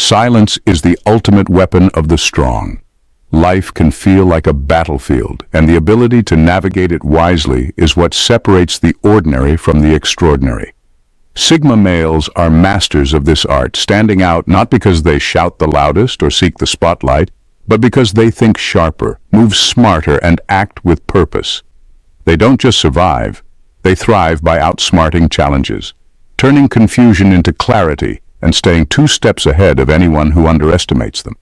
Silence is the ultimate weapon of the strong. Life can feel like a battlefield, and the ability to navigate it wisely is what separates the ordinary from the extraordinary. Sigma males are masters of this art, standing out not because they shout the loudest or seek the spotlight, but because they think sharper, move smarter, and act with purpose. They don't just survive, they thrive by outsmarting challenges, turning confusion into clarity and staying 2 steps ahead of anyone who underestimates them.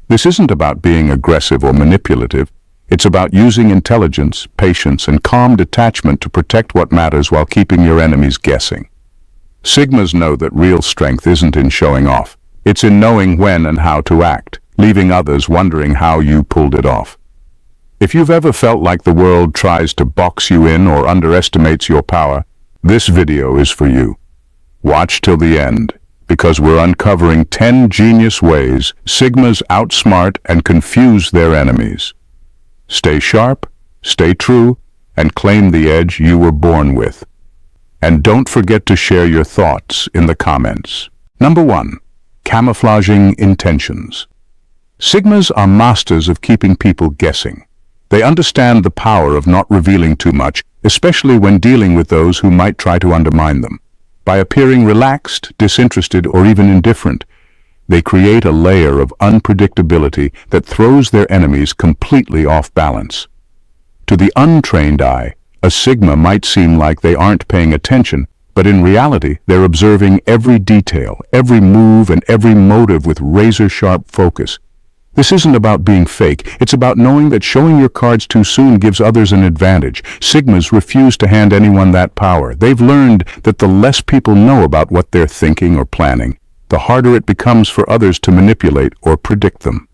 This isn't about being aggressive or manipulative. It's about using intelligence, patience, and calm detachment to protect what matters while keeping your enemies guessing. Sigmas know that real strength isn't in showing off. It's in knowing when and how to act, leaving others wondering how you pulled it off. If you've ever felt like the world tries to box you in or underestimates your power, this video is for you. Watch till the end, because we're uncovering 10 genius ways Sigmas outsmart and confuse their enemies. Stay sharp, stay true, and claim the edge you were born with. And don't forget to share your thoughts in the comments. Number 1. Camouflaging intentions. Sigmas are masters of keeping people guessing. They understand the power of not revealing too much, especially when dealing with those who might try to undermine them. By appearing relaxed, disinterested, or even indifferent, they create a layer of unpredictability that throws their enemies completely off balance. To the untrained eye, a Sigma might seem like they aren't paying attention, but in reality, they're observing every detail, every move, and every motive with razor-sharp focus. This isn't about being fake, it's about knowing that showing your cards too soon gives others an advantage. Sigmas refuse to hand anyone that power. They've learned that the less people know about what they're thinking or planning, the harder it becomes for others to manipulate or predict them.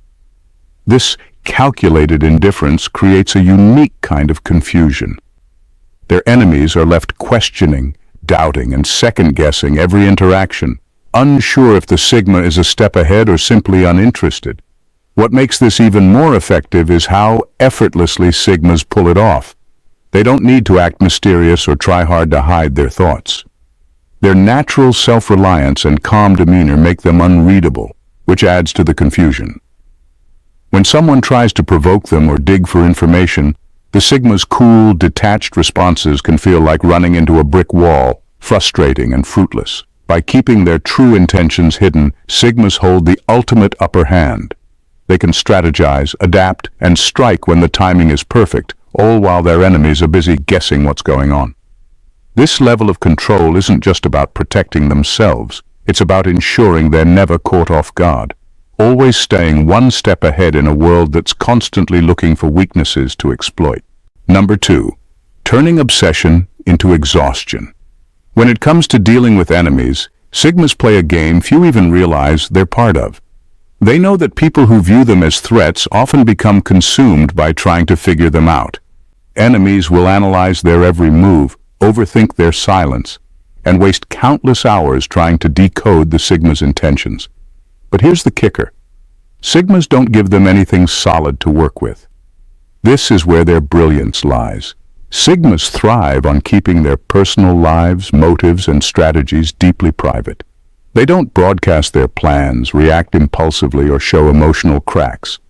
This calculated indifference creates a unique kind of confusion. Their enemies are left questioning, doubting, and second-guessing every interaction, unsure if the Sigma is a step ahead or simply uninterested. What makes this even more effective is how effortlessly Sigmas pull it off. They don't need to act mysterious or try hard to hide their thoughts. Their natural self-reliance and calm demeanor make them unreadable, which adds to the confusion. When someone tries to provoke them or dig for information, the Sigma's cool, detached responses can feel like running into a brick wall, frustrating and fruitless. By keeping their true intentions hidden, Sigmas hold the ultimate upper hand. They can strategize, adapt, and strike when the timing is perfect, all while their enemies are busy guessing what's going on. This level of control isn't just about protecting themselves, it's about ensuring they're never caught off guard, always staying 1 step ahead in a world that's constantly looking for weaknesses to exploit. Number 2. Turning obsession into exhaustion. When it comes to dealing with enemies, Sigmas play a game few even realize they're part of. They know that people who view them as threats often become consumed by trying to figure them out. Enemies will analyze their every move, overthink their silence, and waste countless hours trying to decode the Sigma's intentions. But here's the kicker. Sigmas don't give them anything solid to work with. This is where their brilliance lies. Sigmas thrive on keeping their personal lives, motives, and strategies deeply private. They don't broadcast their plans, react impulsively, or show emotional cracks.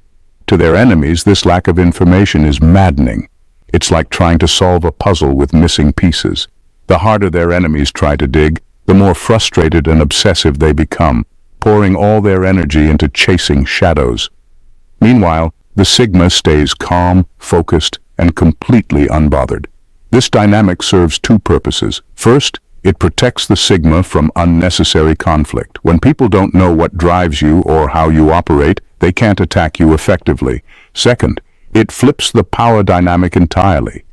To their enemies, this lack of information is maddening. It's like trying to solve a puzzle with missing pieces. The harder their enemies try to dig, the more frustrated and obsessive they become, pouring all their energy into chasing shadows. Meanwhile, the Sigma stays calm, focused, and completely unbothered. This dynamic serves 2 purposes. First, it protects the Sigma from unnecessary conflict. When people don't know what drives you or how you operate, they can't attack you effectively. Second, it flips the power dynamic entirely.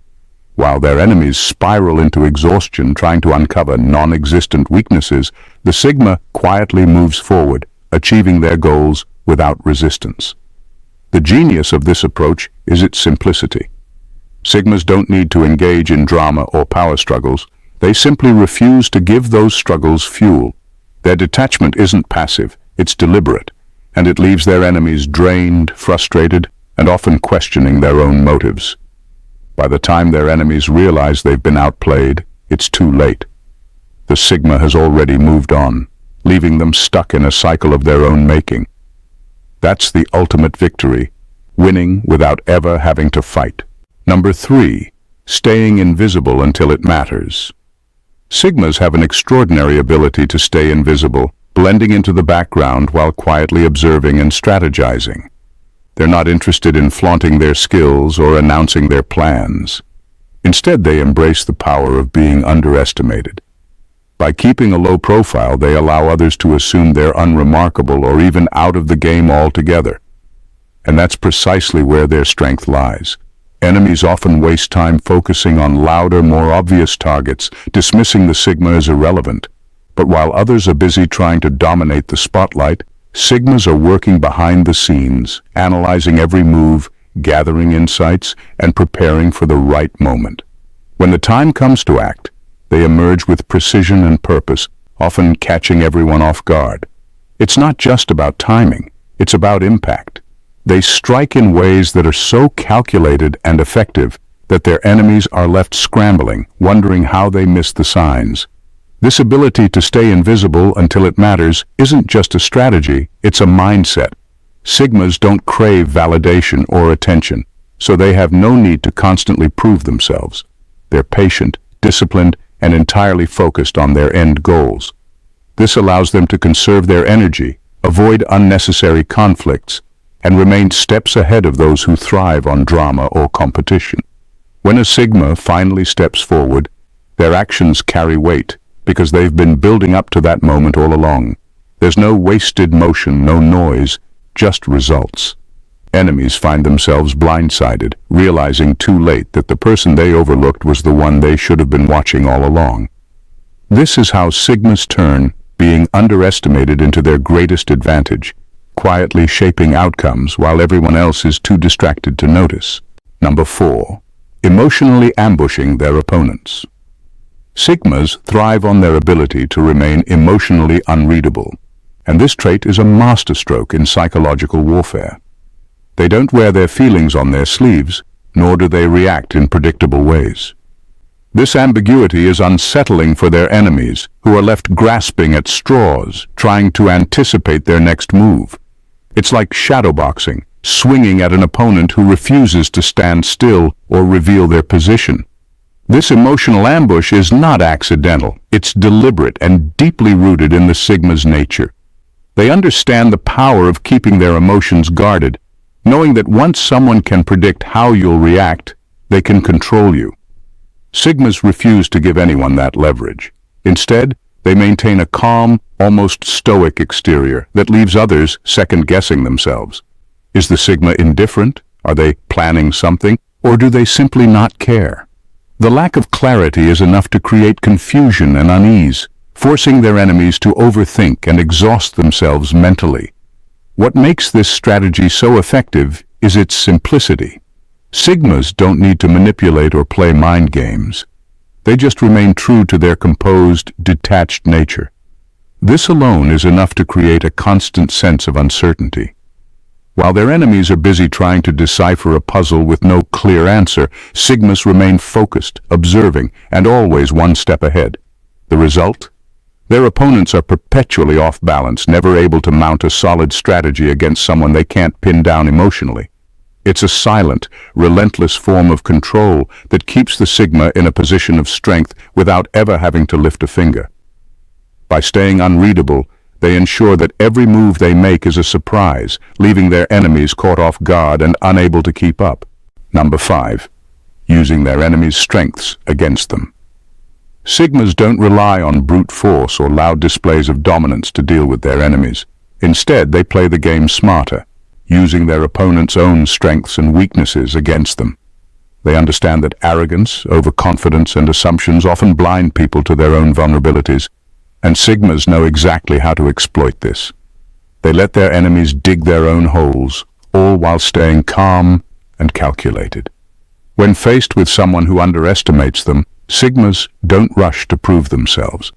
While their enemies spiral into exhaustion trying to uncover non-existent weaknesses, the Sigma quietly moves forward, achieving their goals without resistance. The genius of this approach is its simplicity. Sigmas don't need to engage in drama or power struggles. They simply refuse to give those struggles fuel. Their detachment isn't passive, it's deliberate, and it leaves their enemies drained, frustrated, and often questioning their own motives. By the time their enemies realize they've been outplayed, it's too late. The Sigma has already moved on, leaving them stuck in a cycle of their own making. That's the ultimate victory, winning without ever having to fight. Number 3, staying invisible until it matters. Sigmas have an extraordinary ability to stay invisible, blending into the background while quietly observing and strategizing. They're not interested in flaunting their skills or announcing their plans. Instead, they embrace the power of being underestimated. By keeping a low profile, they allow others to assume they're unremarkable or even out of the game altogether. And that's precisely where their strength lies. Enemies often waste time focusing on louder, more obvious targets, dismissing the Sigma as irrelevant. But while others are busy trying to dominate the spotlight, Sigmas are working behind the scenes, analyzing every move, gathering insights, and preparing for the right moment. When the time comes to act, they emerge with precision and purpose, often catching everyone off guard. It's not just about timing, it's about impact. They strike in ways that are so calculated and effective that their enemies are left scrambling, wondering how they missed the signs. This ability to stay invisible until it matters isn't just a strategy, it's a mindset. Sigmas don't crave validation or attention, so they have no need to constantly prove themselves. They're patient, disciplined, and entirely focused on their end goals. This allows them to conserve their energy, avoid unnecessary conflicts, and remain steps ahead of those who thrive on drama or competition. When a Sigma finally steps forward, their actions carry weight because they've been building up to that moment all along. There's no wasted motion, no noise, just results. Enemies find themselves blindsided, realizing too late that the person they overlooked was the one they should have been watching all along. This is how Sigmas turn being underestimated into their greatest advantage, quietly shaping outcomes while everyone else is too distracted to notice. Number 4, emotionally ambushing their opponents. Sigmas thrive on their ability to remain emotionally unreadable, and this trait is a masterstroke in psychological warfare. They don't wear their feelings on their sleeves, nor do they react in predictable ways. This ambiguity is unsettling for their enemies, who are left grasping at straws, trying to anticipate their next move. It's like shadowboxing, swinging at an opponent who refuses to stand still or reveal their position. This emotional ambush is not accidental, it's deliberate and deeply rooted in the Sigma's nature. They understand the power of keeping their emotions guarded, knowing that once someone can predict how you'll react, they can control you. Sigmas refuse to give anyone that leverage. Instead, they maintain a calm, almost stoic exterior that leaves others second-guessing themselves. Is the Sigma indifferent? Are they planning something? Or do they simply not care? The lack of clarity is enough to create confusion and unease, forcing their enemies to overthink and exhaust themselves mentally. What makes this strategy so effective is its simplicity. Sigmas don't need to manipulate or play mind games. They just remain true to their composed, detached nature. This alone is enough to create a constant sense of uncertainty. While their enemies are busy trying to decipher a puzzle with no clear answer, Sigmas remain focused, observing, and always one step ahead. The result? Their opponents are perpetually off balance, never able to mount a solid strategy against someone they can't pin down emotionally. It's a silent, relentless form of control that keeps the Sigma in a position of strength without ever having to lift a finger. By staying unreadable, they ensure that every move they make is a surprise, leaving their enemies caught off guard and unable to keep up. Number 5, using their enemies' strengths against them. Sigmas don't rely on brute force or loud displays of dominance to deal with their enemies. Instead, they play the game smarter, using their opponent's own strengths and weaknesses against them. They understand that arrogance, overconfidence, and assumptions often blind people to their own vulnerabilities, and Sigmas know exactly how to exploit this. They let their enemies dig their own holes, all while staying calm and calculated. When faced with someone who underestimates them, Sigmas don't rush to prove themselves.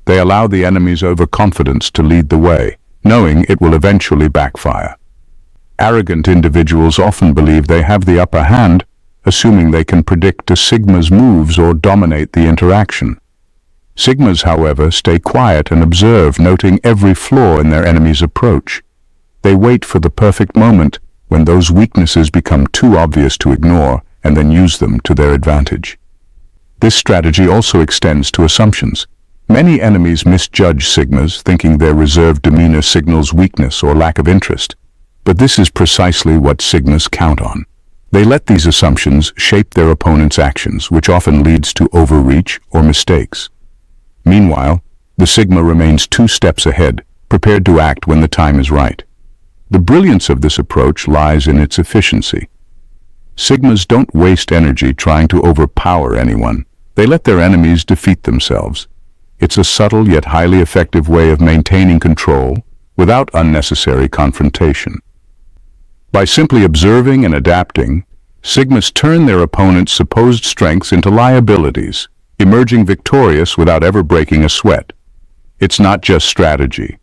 They allow the enemy's overconfidence to lead the way, knowing it will eventually backfire. Arrogant individuals often believe they have the upper hand, assuming they can predict a Sigma's moves or dominate the interaction. Sigmas, however, stay quiet and observe, noting every flaw in their enemy's approach. They wait for the perfect moment when those weaknesses become too obvious to ignore and then use them to their advantage. This strategy also extends to assumptions. Many enemies misjudge Sigmas, thinking their reserved demeanor signals weakness or lack of interest. But this is precisely what Sigmas count on. They let these assumptions shape their opponent's actions, which often leads to overreach or mistakes. Meanwhile, the Sigma remains 2 steps ahead, prepared to act when the time is right. The brilliance of this approach lies in its efficiency. Sigmas don't waste energy trying to overpower anyone. They let their enemies defeat themselves. It's a subtle yet highly effective way of maintaining control without unnecessary confrontation. By simply observing and adapting, Sigmas turn their opponent's supposed strengths into liabilities, emerging victorious without ever breaking a sweat. It's not just strategy.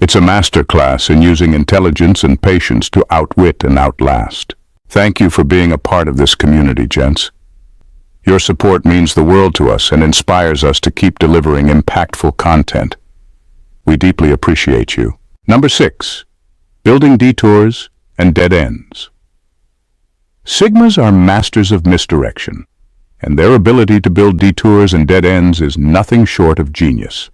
It's a masterclass in using intelligence and patience to outwit and outlast. Thank you for being a part of this community, gents. Your support means the world to us and inspires us to keep delivering impactful content. We deeply appreciate you. Number 6. Building detours and dead ends. Sigmas are masters of misdirection, and their ability to build detours and dead ends is nothing short of genius.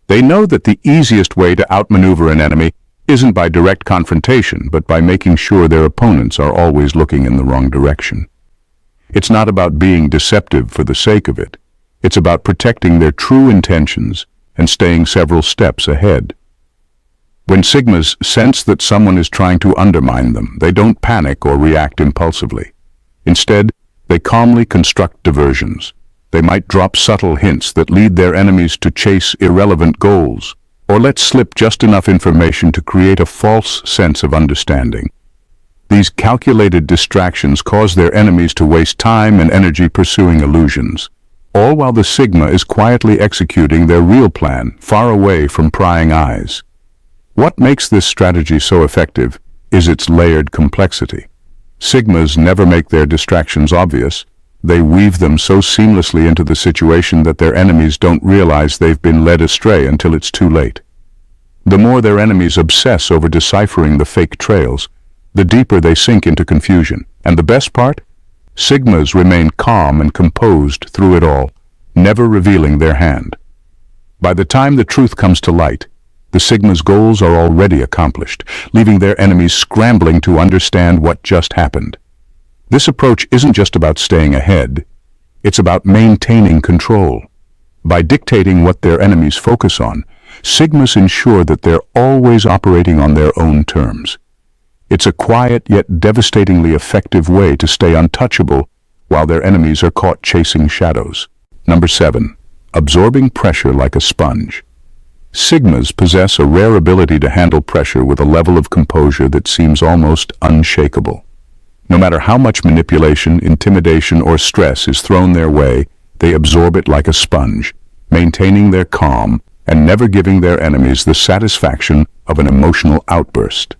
They know that the easiest way to outmaneuver an enemy isn't by direct confrontation, but by making sure their opponents are always looking in the wrong direction. It's not about being deceptive for the sake of it. It's about protecting their true intentions and staying several steps ahead. When Sigmas sense that someone is trying to undermine them, they don't panic or react impulsively. Instead, they calmly construct diversions. They might drop subtle hints that lead their enemies to chase irrelevant goals, or let slip just enough information to create a false sense of understanding. These calculated distractions cause their enemies to waste time and energy pursuing illusions, all while the Sigma is quietly executing their real plan, far away from prying eyes. What makes this strategy so effective is its layered complexity. Sigmas never make their distractions obvious. They weave them so seamlessly into the situation that their enemies don't realize they've been led astray until it's too late. The more their enemies obsess over deciphering the fake trails, the deeper they sink into confusion. And the best part? Sigmas remain calm and composed through it all, never revealing their hand. By the time the truth comes to light, the Sigma's goals are already accomplished, leaving their enemies scrambling to understand what just happened. This approach isn't just about staying ahead, it's about maintaining control. By dictating what their enemies focus on, Sigmas ensure that they're always operating on their own terms. It's a quiet yet devastatingly effective way to stay untouchable while their enemies are caught chasing shadows. Number 7. Absorbing pressure like a sponge. Sigmas possess a rare ability to handle pressure with a level of composure that seems almost unshakable. No matter how much manipulation, intimidation, or stress is thrown their way, they absorb it like a sponge, maintaining their calm and never giving their enemies the satisfaction of an emotional outburst.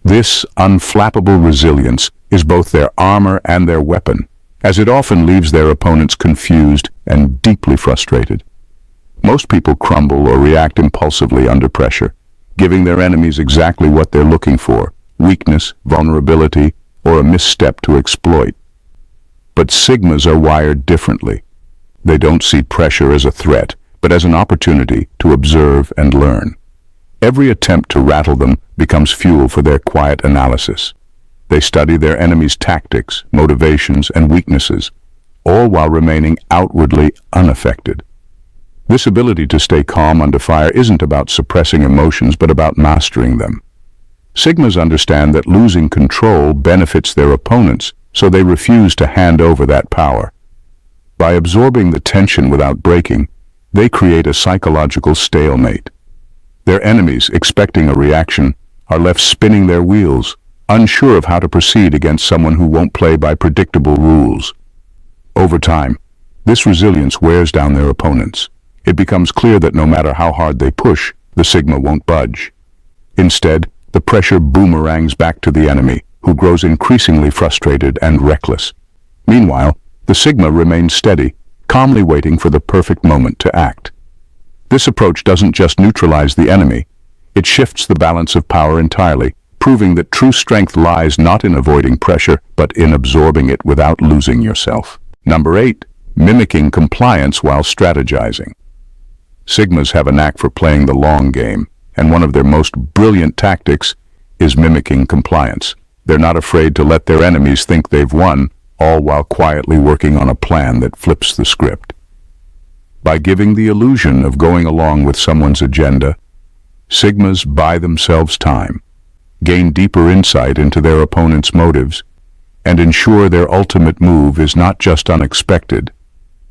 This unflappable resilience is both their armor and their weapon, as it often leaves their opponents confused and deeply frustrated. Most people crumble or react impulsively under pressure, giving their enemies exactly what they're looking for: weakness, vulnerability, or a misstep to exploit. But Sigmas are wired differently. They don't see pressure as a threat, but as an opportunity to observe and learn. Every attempt to rattle them becomes fuel for their quiet analysis. They study their enemies' tactics, motivations, and weaknesses, all while remaining outwardly unaffected. This ability to stay calm under fire isn't about suppressing emotions, but about mastering them. Sigmas understand that losing control benefits their opponents, so they refuse to hand over that power. By absorbing the tension without breaking, they create a psychological stalemate. Their enemies, expecting a reaction, are left spinning their wheels, unsure of how to proceed against someone who won't play by predictable rules. Over time, this resilience wears down their opponents. It becomes clear that no matter how hard they push, the Sigma won't budge. Instead, the pressure boomerangs back to the enemy, who grows increasingly frustrated and reckless. Meanwhile, the Sigma remains steady, calmly waiting for the perfect moment to act. This approach doesn't just neutralize the enemy, it shifts the balance of power entirely, proving that true strength lies not in avoiding pressure, but in absorbing it without losing yourself. Number 8. Mimicking compliance while strategizing. Sigmas have a knack for playing the long game, and one of their most brilliant tactics is mimicking compliance. They're not afraid to let their enemies think they've won, all while quietly working on a plan that flips the script. By giving the illusion of going along with someone's agenda, Sigmas buy themselves time, gain deeper insight into their opponent's motives, and ensure their ultimate move is not just unexpected,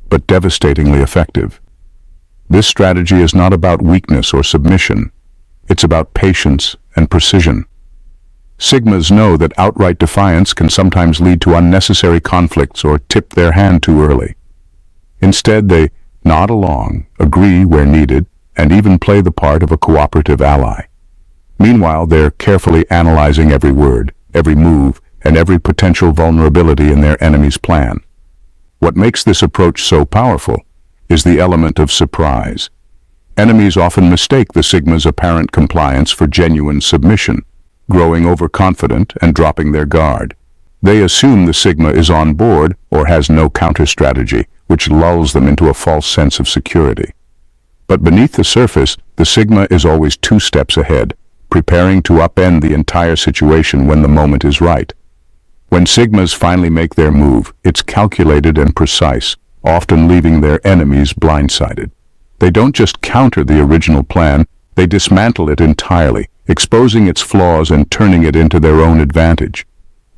but devastatingly effective. This strategy is not about weakness or submission. It's about patience and precision. Sigmas know that outright defiance can sometimes lead to unnecessary conflicts or tip their hand too early. Instead, they nod along, agree where needed, and even play the part of a cooperative ally. Meanwhile, they're carefully analyzing every word, every move, and every potential vulnerability in their enemy's plan. What makes this approach so powerful is the element of surprise. Enemies often mistake the Sigma's apparent compliance for genuine submission, growing overconfident and dropping their guard. They assume the Sigma is on board or has no counter-strategy, which lulls them into a false sense of security. But beneath the surface, the Sigma is always 2 steps ahead, preparing to upend the entire situation when the moment is right. When Sigmas finally make their move, it's calculated and precise, often leaving their enemies blindsided. They don't just counter the original plan, they dismantle it entirely, exposing its flaws and turning it into their own advantage.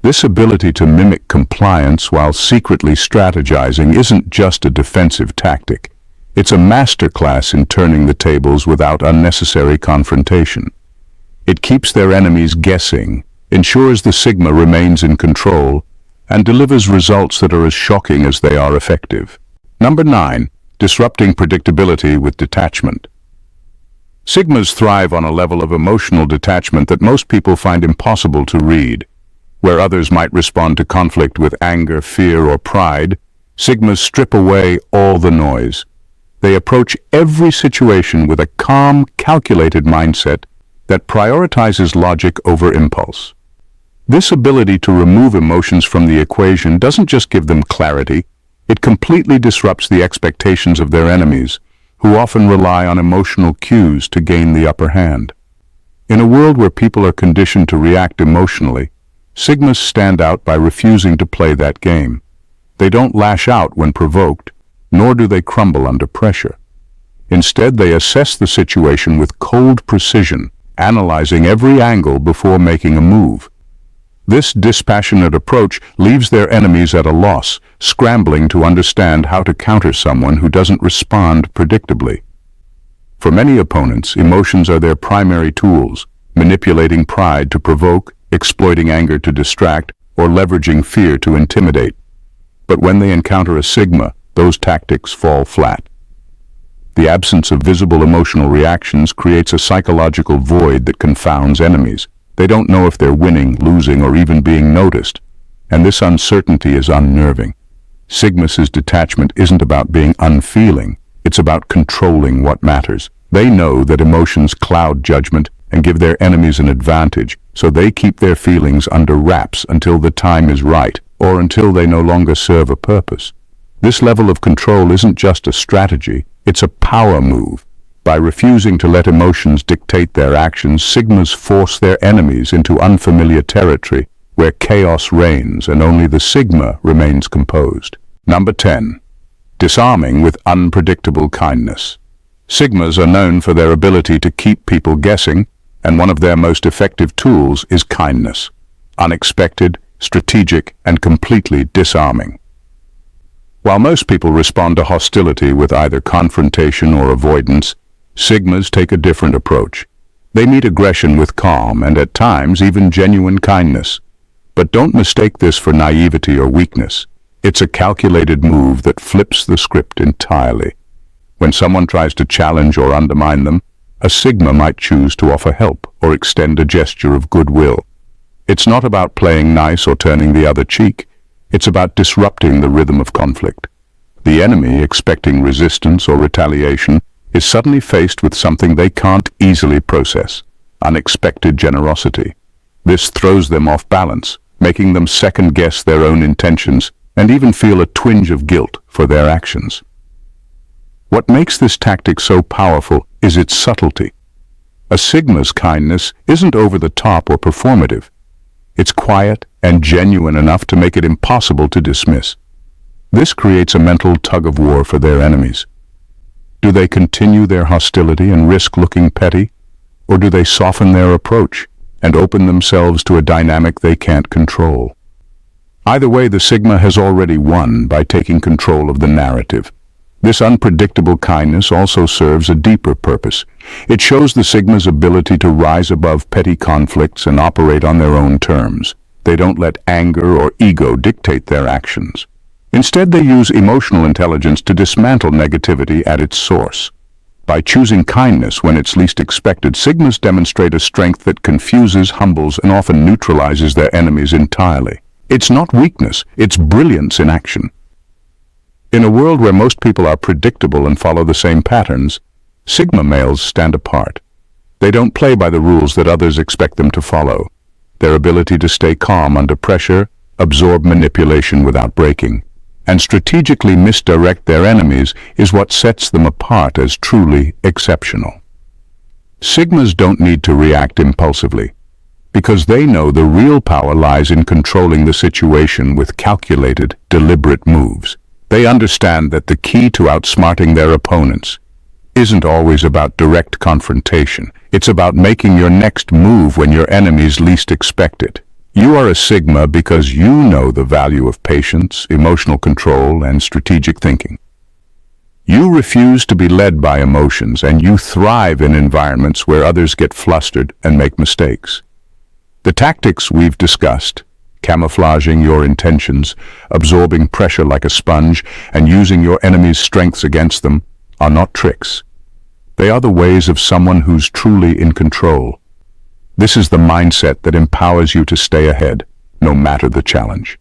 This ability to mimic compliance while secretly strategizing isn't just a defensive tactic. It's a masterclass in turning the tables without unnecessary confrontation. It keeps their enemies guessing, ensures the Sigma remains in control, and delivers results that are as shocking as they are effective. Number 9. Disrupting predictability with detachment. Sigmas thrive on a level of emotional detachment that most people find impossible to read. Where others might respond to conflict with anger, fear, or pride, Sigmas strip away all the noise. They approach every situation with a calm, calculated mindset that prioritizes logic over impulse. This ability to remove emotions from the equation doesn't just give them clarity, it completely disrupts the expectations of their enemies, who often rely on emotional cues to gain the upper hand. In a world where people are conditioned to react emotionally, Sigmas stand out by refusing to play that game. They don't lash out when provoked, nor do they crumble under pressure. Instead, they assess the situation with cold precision, analyzing every angle before making a move. This dispassionate approach leaves their enemies at a loss, scrambling to understand how to counter someone who doesn't respond predictably. For many opponents, emotions are their primary tools, manipulating pride to provoke, exploiting anger to distract, or leveraging fear to intimidate. But when they encounter a Sigma, those tactics fall flat. The absence of visible emotional reactions creates a psychological void that confounds enemies. They don't know if they're winning, losing, or even being noticed, and this uncertainty is unnerving. Sigmas' detachment isn't about being unfeeling, it's about controlling what matters. They know that emotions cloud judgment and give their enemies an advantage, so they keep their feelings under wraps until the time is right, or until they no longer serve a purpose. This level of control isn't just a strategy, it's a power move. By refusing to let emotions dictate their actions, Sigmas force their enemies into unfamiliar territory where chaos reigns and only the Sigma remains composed. Number 10. Disarming with unpredictable kindness. Sigmas are known for their ability to keep people guessing, and one of their most effective tools is kindness. Unexpected, strategic, and completely disarming. While most people respond to hostility with either confrontation or avoidance, Sigmas take a different approach. They meet aggression with calm and at times even genuine kindness. But don't mistake this for naivety or weakness. It's a calculated move that flips the script entirely. When someone tries to challenge or undermine them, a Sigma might choose to offer help or extend a gesture of goodwill. It's not about playing nice or turning the other cheek. It's about disrupting the rhythm of conflict. The enemy, expecting resistance or retaliation, is suddenly faced with something they can't easily process: unexpected generosity. This throws them off balance, making them second-guess their own intentions and even feel a twinge of guilt for their actions. What makes this tactic so powerful is its subtlety. A Sigma's kindness isn't over the top or performative. It's quiet and genuine enough to make it impossible to dismiss. This creates a mental tug-of-war for their enemies. Do they continue their hostility and risk looking petty, or do they soften their approach and open themselves to a dynamic they can't control? Either way, the Sigma has already won by taking control of the narrative. This unpredictable kindness also serves a deeper purpose. It shows the Sigma's ability to rise above petty conflicts and operate on their own terms. They don't let anger or ego dictate their actions. Instead, they use emotional intelligence to dismantle negativity at its source. By choosing kindness when it's least expected, Sigmas demonstrate a strength that confuses, humbles, and often neutralizes their enemies entirely. It's not weakness, it's brilliance in action. In a world where most people are predictable and follow the same patterns, Sigma males stand apart. They don't play by the rules that others expect them to follow. Their ability to stay calm under pressure, absorb manipulation without breaking, and strategically misdirect their enemies is what sets them apart as truly exceptional. Sigmas don't need to react impulsively, because they know the real power lies in controlling the situation with calculated, deliberate moves. They understand that the key to outsmarting their opponents isn't always about direct confrontation. It's about making your next move when your enemies least expect it. You are a Sigma because you know the value of patience, emotional control, and strategic thinking. You refuse to be led by emotions, and you thrive in environments where others get flustered and make mistakes. The tactics we've discussed, camouflaging your intentions, absorbing pressure like a sponge, and using your enemy's strengths against them, are not tricks. They are the ways of someone who's truly in control. This is the mindset that empowers you to stay ahead, no matter the challenge.